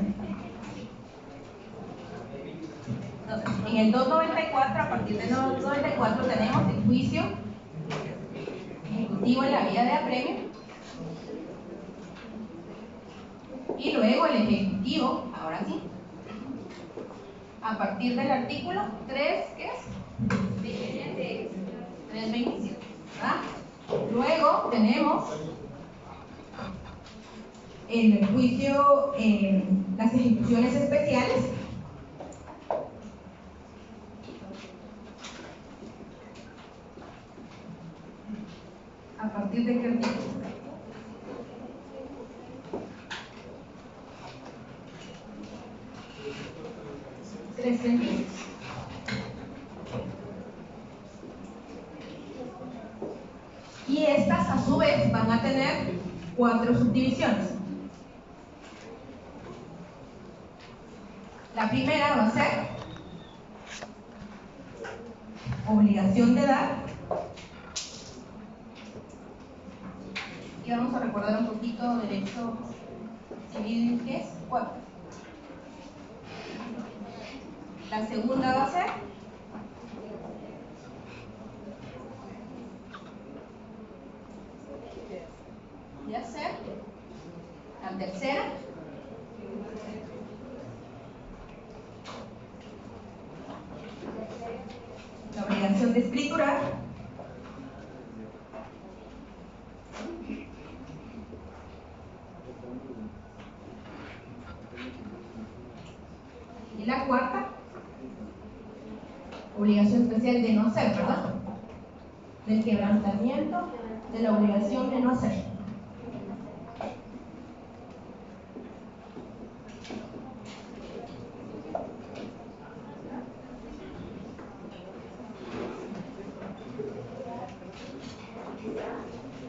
[SPEAKER 1] Entonces, en el 294, a partir del 294 tenemos el juicio ejecutivo en la vía de apremio y luego el ejecutivo, ahora sí, a partir del artículo 3, ¿qué es? 327, ¿verdad? Luego tenemos el juicio, las ejecuciones especiales. ¿A partir de qué artículo? Y estas a su vez van a tener 4 subdivisiones. primera va a ser obligación de dar. Y vamos a recordar un poquito derecho civil, que es 4. La segunda va a ser de hacer. La tercera la obligación de escriturar. Y la cuarta, obligación especial de no hacer, ¿verdad? Del quebrantamiento de la obligación de no hacer.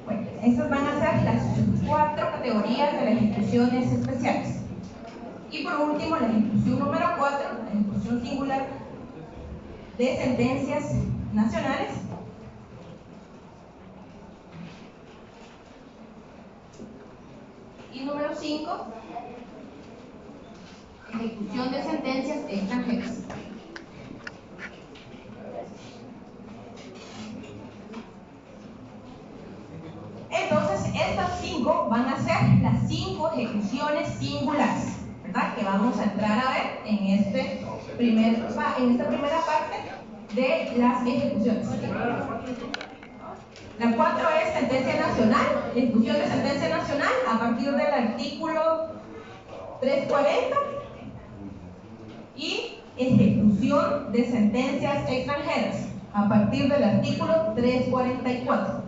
[SPEAKER 1] Bueno, esas van a ser las 4 categorías de las ejecuciones especiales. Y por último, la ejecución número 4, la ejecución singular de sentencias nacionales. Y número 5, ejecución de sentencias extranjeras. Entonces, estas 5 van a ser las 5 ejecuciones singulares, ¿verdad? Que vamos a entrar a ver en esta primera parte de las ejecuciones. La 4 es sentencia nacional, ejecución de sentencia nacional a partir del artículo 340 y ejecución de sentencias extranjeras a partir del artículo 344.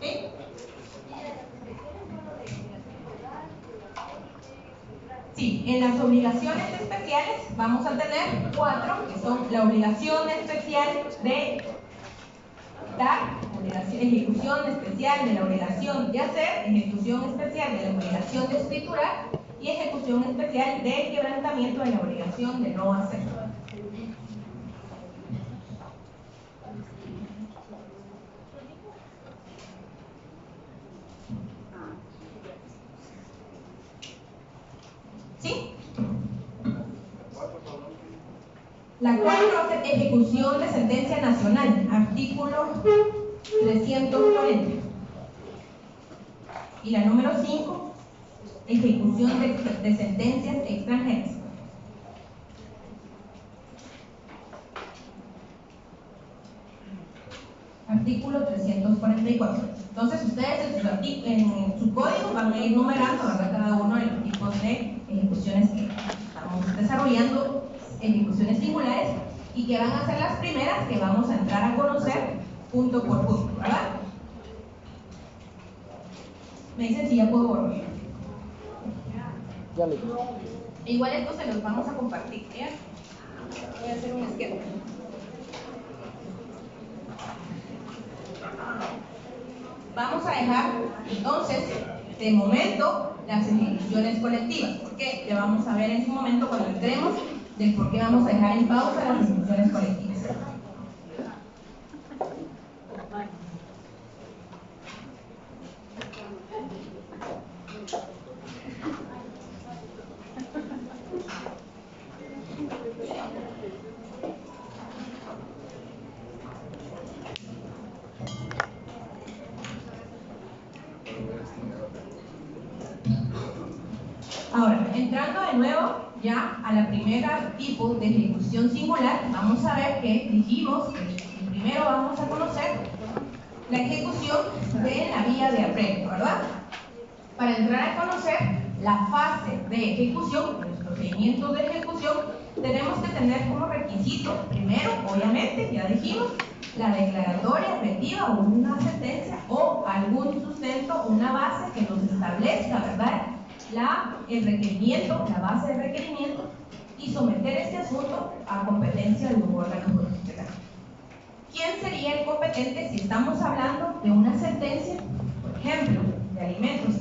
[SPEAKER 1] ¿Sí? Sí, en las obligaciones especiales vamos a tener 4, que son la obligación especial de dar, ejecución especial de la obligación de hacer, ejecución especial de la obligación de escriturar y ejecución especial de quebrantamiento de la obligación de no hacer. ¿Sí? La 4 es ejecución de sentencia nacional, artículo 340. Y la número 5, ejecución de sentencias extranjeras. Artículo 344. Entonces ustedes en su código van a ir numerando, ¿verdad?, cada uno de los tipos de ejecuciones que estamos desarrollando, ejecuciones singulares, y que van a ser las primeras que vamos a entrar a conocer punto por punto, ¿verdad? Me dicen si ya puedo volver.
[SPEAKER 6] Ya le
[SPEAKER 1] Igual esto se los vamos a compartir, ¿ya? Voy a hacer un esquema. Vamos a dejar entonces de momento las ejecuciones colectivas, porque ya vamos a ver en su momento cuando entremos del por qué vamos a dejar en pausa las ejecuciones colectivas. Ahora, entrando de nuevo ya a la primera tipo de ejecución singular, vamos a ver que dijimos que primero vamos a conocer la ejecución de la vía de apremio, ¿verdad? Para entrar a conocer la fase de ejecución, los procedimientos de ejecución, tenemos que tener como requisito, primero, obviamente, ya dijimos, la declaratoria efectiva o una sentencia o algún sustento, una base que nos establezca, ¿verdad?, el requerimiento, la base de requerimiento, y someter este asunto a competencia de un órgano jurisdiccional. ¿Quién sería el competente si estamos hablando de una sentencia, por ejemplo, de alimentos,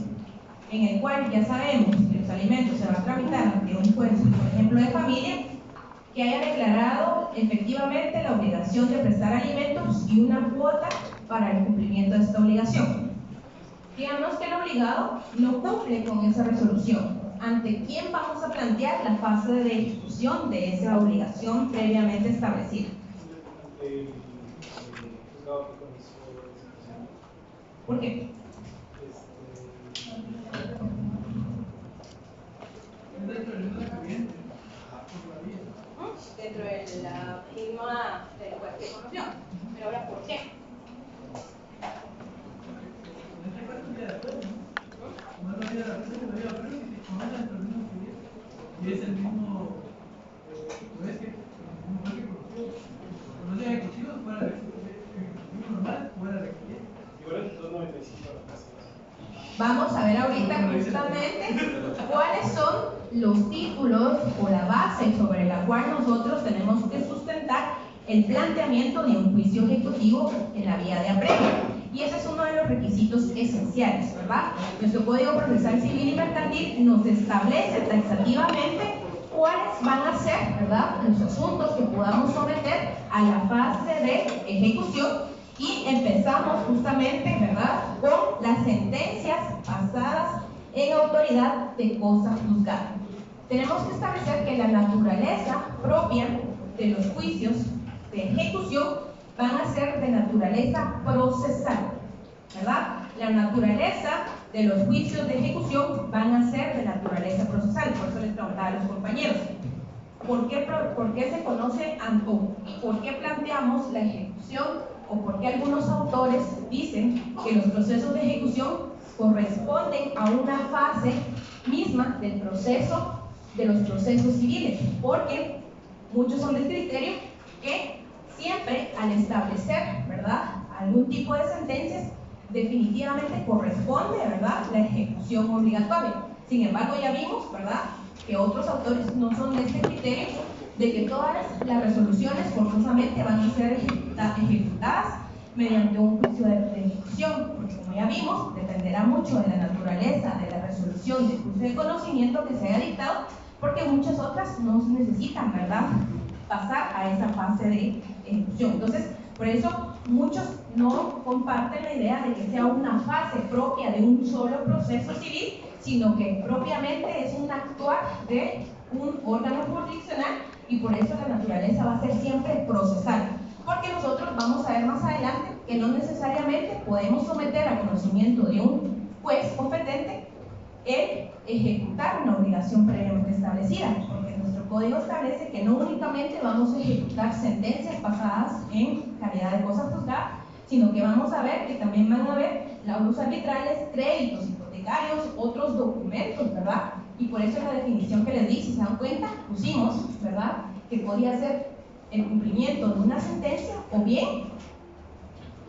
[SPEAKER 1] en el cual ya sabemos que los alimentos se van a tramitar ante un juez, por ejemplo, de familia? que haya declarado efectivamente la obligación de prestar alimentos y una cuota para el cumplimiento de esta obligación. Digamos que el obligado no cumple con esa resolución. ¿Ante quién vamos a plantear la fase de ejecución de esa obligación previamente establecida?
[SPEAKER 5] El juzgado que conoció esa situación.
[SPEAKER 1] ¿Por qué?
[SPEAKER 2] Dentro del mismo expediente, por la vía.
[SPEAKER 1] Dentro de la misma del juez que conoció. Pero ahora, ¿por qué?
[SPEAKER 2] En este caso, un día después, ¿no? No lo había pero si se conoce dentro del mismo expediente. Y es el mismo juez que conoció. Conoce ejecutivos fuera de ejecutivo normal, fuera de expediente.
[SPEAKER 5] Igual el 295 la casa.
[SPEAKER 1] Vamos a ver ahorita justamente cuáles son los títulos o la base sobre la cual nosotros tenemos que sustentar el planteamiento de un juicio ejecutivo en la vía de apremio. Y ese es uno de los requisitos esenciales, ¿verdad? Nuestro Código Procesal Civil y Mercantil nos establece taxativamente cuáles van a ser, ¿verdad?, los asuntos que podamos someter a la fase de ejecución. Y empezamos justamente, ¿verdad?, con las sentencias basadas en autoridad de cosa juzgada. Tenemos que establecer que la naturaleza propia de los juicios de ejecución van a ser de naturaleza procesal, ¿verdad? La naturaleza de los juicios de ejecución van a ser de naturaleza procesal. Por eso les preguntaba a los compañeros, ¿por qué se conoce ANTO? ¿Y por qué planteamos la ejecución? ¿O por qué algunos autores dicen que los procesos de ejecución corresponden a una fase misma del proceso, de los procesos civiles? Porque muchos son del criterio que siempre al establecer, ¿verdad?, algún tipo de sentencias, definitivamente corresponde, ¿verdad?, la ejecución obligatoria. Sin embargo, ya vimos, ¿verdad?, que otros autores no son de este criterio, de que todas las resoluciones forzosamente van a ser ejecutadas mediante un juicio de ejecución, porque como ya vimos, dependerá mucho de la naturaleza de la resolución del juicio de conocimiento que se haya dictado, porque muchas otras no se necesitan, ¿verdad?, pasar a esa fase de ejecución. Entonces, por eso muchos no comparten la idea de que sea una fase propia de un solo proceso civil, sino que propiamente es un actuar de un órgano jurisdiccional, y por eso la naturaleza va a ser siempre procesal. Porque nosotros vamos a ver más adelante que no necesariamente podemos someter a conocimiento de un juez competente el ejecutar una obligación previamente establecida, porque nuestro código establece que no únicamente vamos a ejecutar sentencias basadas en calidad de cosa juzgada, sino que vamos a ver que también van a haber laudos arbitrales, créditos hipotecarios, otros documentos, ¿verdad? Y por eso la definición que les di, si se dan cuenta, pusimos, ¿verdad?, que podía ser el cumplimiento de una sentencia o bien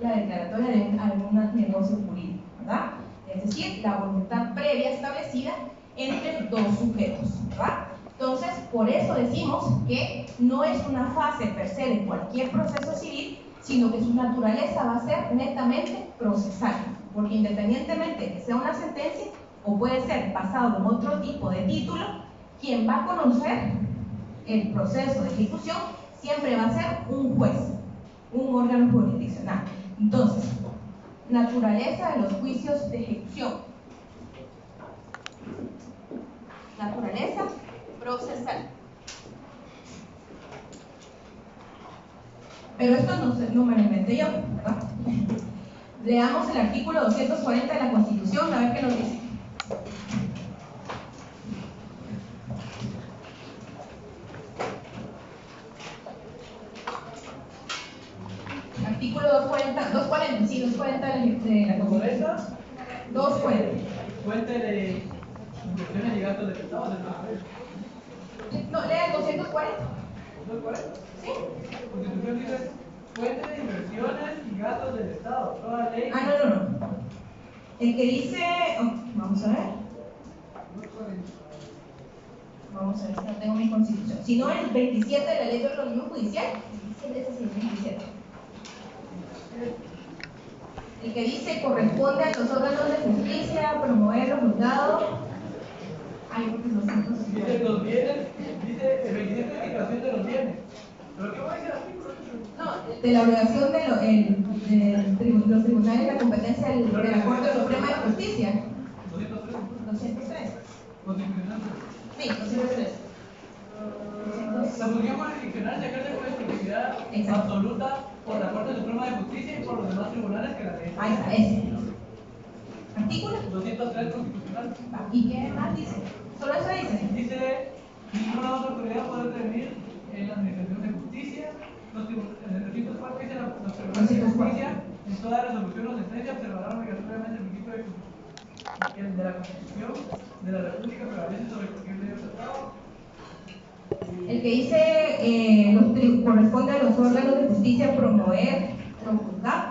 [SPEAKER 1] la declaratoria de algún negocio jurídico, ¿verdad? Es decir, la voluntad previa establecida entre dos sujetos, ¿verdad? Entonces, por eso decimos que no es una fase per se de cualquier proceso civil, sino que su naturaleza va a ser netamente procesal, porque independientemente de que sea una sentencia o puede ser basado en otro tipo de título, quien va a conocer el proceso de ejecución siempre va a ser un juez, un órgano jurisdiccional. Entonces, naturaleza de los juicios de ejecución. Naturaleza procesal. Pero esto no me lo inventé yo, ¿verdad? Leamos el artículo 240 de la Constitución, a ver qué nos dice. Artículo 240 de la Constitución. 240.
[SPEAKER 2] Fuente de inversiones y gastos del Estado.
[SPEAKER 1] No, lea el 240.
[SPEAKER 2] ¿240?
[SPEAKER 1] ¿Sí?
[SPEAKER 2] La Constitución dice fuente de inversiones y gastos del Estado. Toda ley.
[SPEAKER 1] No. El que dice. Vamos a ver. Vamos a ver si no tengo mi Constitución. Si no, el 27 de la Ley de Organismo Judicial. Ese es el 27. El que dice corresponde a los órganos de justicia promover los juzgados. Ay, porque los
[SPEAKER 2] Dice dice el 27 de declaración de los bienes. ¿Pero qué va a decir el artículo?
[SPEAKER 1] No, de la obligación de los tribunales de la competencia de la Corte Suprema de Justicia. 203.
[SPEAKER 2] Constitucional.
[SPEAKER 1] Sí, 203.
[SPEAKER 2] La función jurisdiccional se ejerce con exclusividad absoluta por la Corte Suprema de Justicia y por los demás tribunales que la ley.
[SPEAKER 1] Ahí está, ese. ¿Artículo?
[SPEAKER 2] 203 constitucional.
[SPEAKER 1] ¿Y qué más dice? ¿Solo eso dice?
[SPEAKER 2] Dice, ninguna otra autoridad puede intervenir en la administración de justicia. En el recinto cuarto dice los tribunales de justicia, en toda resolución o sentencia observarán obligatoriamente el principio de la Constitución de la República prevalece sobre cualquier ley o tratado.
[SPEAKER 1] El que dice corresponde a los órganos de justicia promover o juzgar.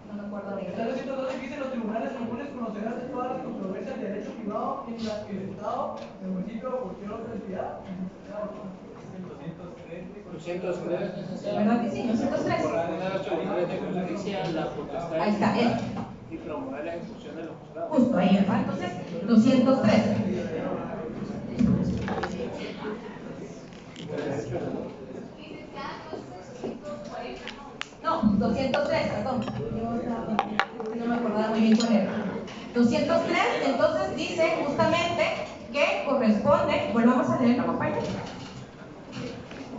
[SPEAKER 1] No me acuerdo de
[SPEAKER 2] Está el 212 que dice los tribunales comunes conocerán de todas las controversias de derecho privado en las que el Estado, el municipio o cualquier otra entidad.
[SPEAKER 4] 203.
[SPEAKER 1] ¿Verdad que sí? 203.
[SPEAKER 4] Los tribunales de justicia la potestad
[SPEAKER 1] Ahí está,
[SPEAKER 4] y promover la ejecución de los juzgados.
[SPEAKER 1] justo ahí, ¿verdad? Entonces, 203. No, 203, perdón. No me acordaba muy bien cuál era. 203, entonces dice justamente que corresponde, volvamos a leerlo, compañeros.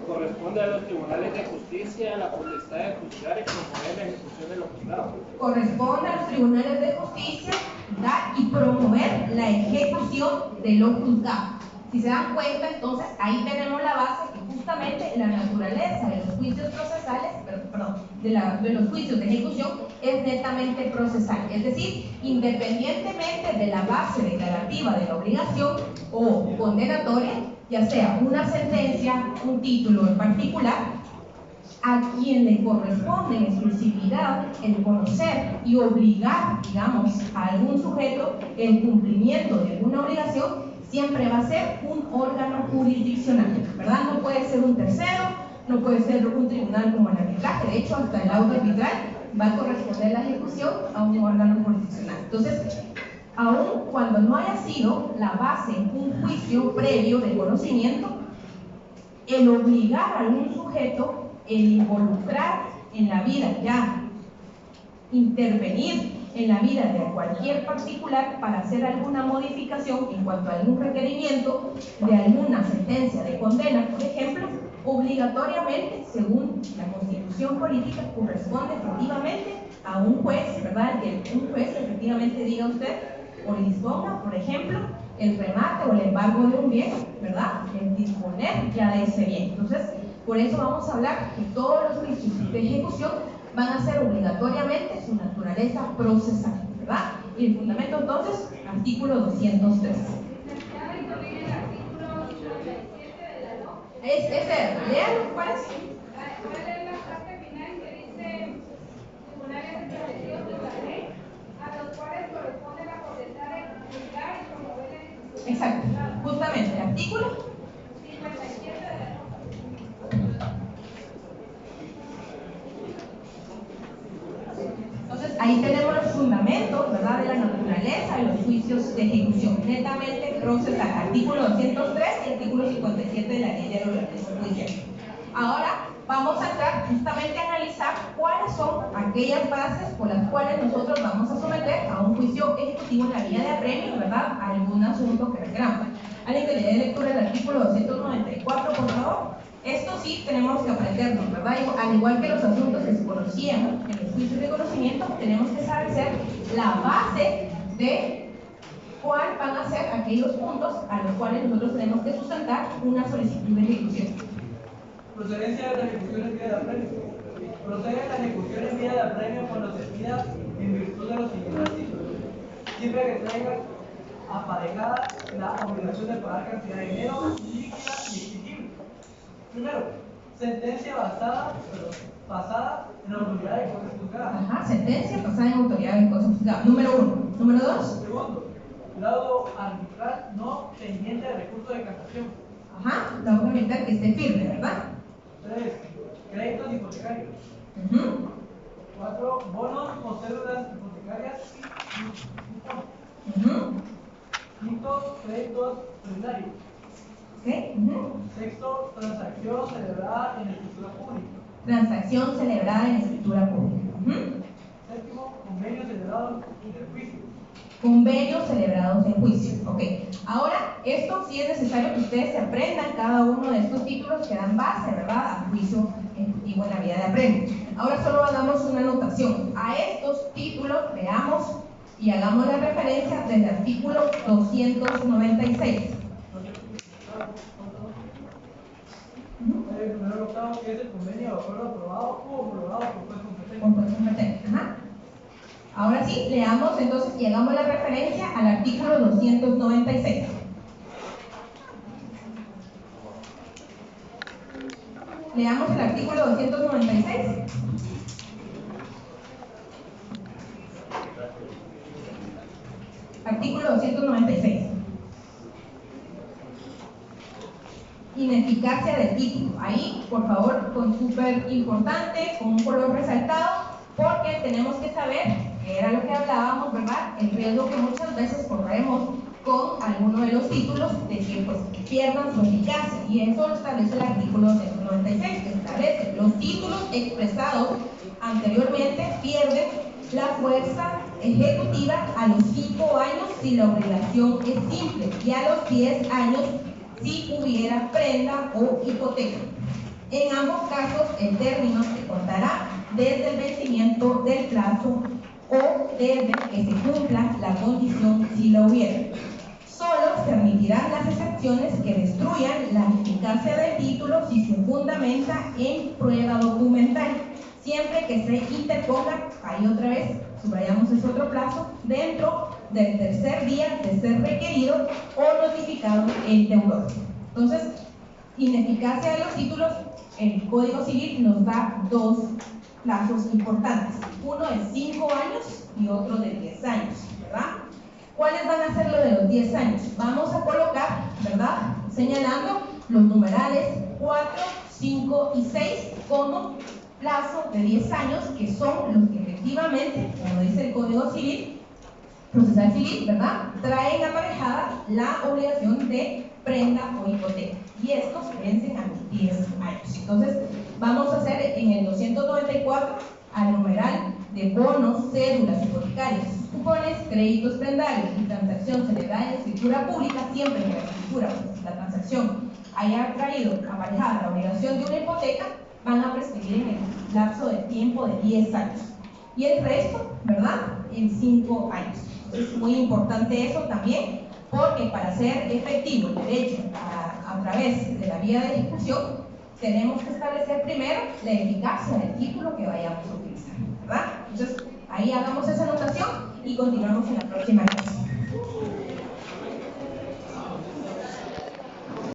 [SPEAKER 4] Corresponde a los tribunales de justicia la potestad de juzgar y promover la ejecución de los juzgados.
[SPEAKER 1] Corresponde a los tribunales de justicia dar y promover la ejecución de los juzgados. Si se dan cuenta, entonces ahí tenemos la base que justamente la naturaleza de los juicios procesales, de los juicios de ejecución es netamente procesal. Es decir, independientemente de la base declarativa de la obligación o condenatoria, ya sea una sentencia, un título en particular, a quien le corresponde en exclusividad el conocer y obligar, digamos, a algún sujeto el cumplimiento de alguna obligación, siempre va a ser un órgano jurisdiccional, ¿verdad? No puede ser un tercero, no puede ser un tribunal como el arbitraje, de hecho, hasta el auto arbitral va a corresponder la ejecución a un órgano jurisdiccional. Entonces, aun cuando no haya sido la base un juicio previo de conocimiento, el obligar a algún sujeto, el involucrar en la vida ya, intervenir en la vida de cualquier particular para hacer alguna modificación en cuanto a algún requerimiento de alguna sentencia de condena, por ejemplo, obligatoriamente, según la Constitución política, corresponde efectivamente a un juez, ¿verdad? Que un juez efectivamente diga a usted o le disponga, por ejemplo, el remate o el embargo de un bien, ¿verdad? El disponer ya de ese bien. Entonces, por eso vamos a hablar que todos los juicios de ejecución van a ser obligatoriamente su naturaleza procesal, ¿verdad? Y el fundamento entonces, artículo 203. Ese, lean, ¿cuál es?
[SPEAKER 7] ¿Cuál es la parte final que dice tribunales establecidos por la ley a los cuales corresponde la potestad de juzgar y promover la ejecución?
[SPEAKER 1] Exacto, justamente, el artículo
[SPEAKER 7] 57 de la norma.
[SPEAKER 1] Entonces, ahí tenemos los fundamentos, ¿verdad?, de la naturaleza de los juicios de ejecución, netamente procesal, artículo 203 y artículo 57 de la ley de organización judicial. Ahora, vamos a entrar justamente a analizar cuáles son aquellas bases por las cuales nosotros vamos a someter a un juicio ejecutivo en la vía de apremio, ¿verdad?, a algún asunto que requeramos. Alguien que le dé lectura del artículo 294, por favor. Esto sí tenemos que aprendernos, ¿verdad? Al igual que los asuntos que se conocían en los juicios de conocimiento, tenemos que saber la base de cuáles van a ser aquellos puntos a los cuales nosotros tenemos que sustentar una solicitud de ejecución.
[SPEAKER 2] Procedencia de la ejecución en vía de apremio. Procede la ejecución en vía de apremio cuando se pida en virtud de los siguientes artículos. Siempre que traiga aparejada la obligación de pagar cantidad de dinero líquida y exigible. Primero, sentencia basada en autoridad de cosas juzgadas.
[SPEAKER 1] Ajá, sentencia basada en autoridad de cosas juzgadas. Número 1. Número 2.
[SPEAKER 2] Segundo, laudo arbitral no pendiente de recurso de casación.
[SPEAKER 1] Ajá, laudo arbitral que esté firme, ¿verdad?
[SPEAKER 2] 3. Créditos hipotecarios. 4. Bonos o cédulas hipotecarias y 5. Créditos solidarios. Sexto, transacción celebrada en escritura pública.
[SPEAKER 1] Transacción celebrada en escritura pública.
[SPEAKER 2] Séptimo, convenio celebrado en el juicio.
[SPEAKER 1] Convenios celebrados en juicio. Ok. Ahora, esto sí es necesario que ustedes se aprendan cada uno de estos títulos que dan base, ¿verdad?, al juicio ejecutivo en la vía de apremio. Ahora solo hagamos una anotación. A estos títulos veamos y hagamos la referencia del artículo 296.
[SPEAKER 2] El primero octavo, que es el convenio de acuerdo aprobado o homologado por juez competente.
[SPEAKER 1] Con juez competente. Ajá. Ahora sí, leamos entonces y hagamos la referencia al artículo 296. Leamos el artículo 296. Artículo 296. Ineficacia del título. Ahí, por favor, con súper importante, con un color resaltado, porque tenemos que saber, que era lo que hablábamos, ¿verdad?, el riesgo que muchas veces corremos con alguno de los títulos de que pues pierdan su eficacia, y eso lo establece el artículo 296, que establece los títulos expresados anteriormente pierden la fuerza ejecutiva a los 5 años si la obligación es simple y a los 10 años si hubiera prenda o hipoteca. En ambos casos el término se contará desde el vencimiento del plazo o desde que se cumpla la condición si la hubiera. Solo se admitirán las excepciones que destruyan la eficacia del título si se fundamenta en prueba documental, siempre que se interponga, ahí otra vez, subrayamos ese otro plazo, dentro del tercer día de ser requerido o notificado el deudor. Entonces, ineficacia de los títulos, el Código Civil nos da dos plazos importantes, uno de 5 años y otro de 10 años, ¿verdad? ¿Cuáles van a ser los de los 10 años? Vamos a colocar, ¿verdad?, señalando los numerales 4, 5 y 6 como plazo de 10 años, que son los que efectivamente, como dice el Código Civil, Procesal Civil, ¿verdad?, traen aparejada la obligación de prenda o hipoteca, y estos vencen a los 10 años. Entonces, vamos a hacer en el 294 al numeral de bonos, cédulas hipotecarias, cupones, créditos prendarios y transacción celebrada en escritura pública, siempre que la escritura, pues, la transacción haya traído aparejada la obligación de una hipoteca, van a prescribir en el lapso de tiempo de 10 años. Y el resto, ¿verdad?, en 5 años. Es muy importante eso también, porque para hacer efectivo el derecho a través de la vía de ejecución, tenemos que establecer primero la eficacia del título que vayamos a utilizar, ¿verdad? Entonces, ahí hagamos esa anotación y continuamos en la próxima clase.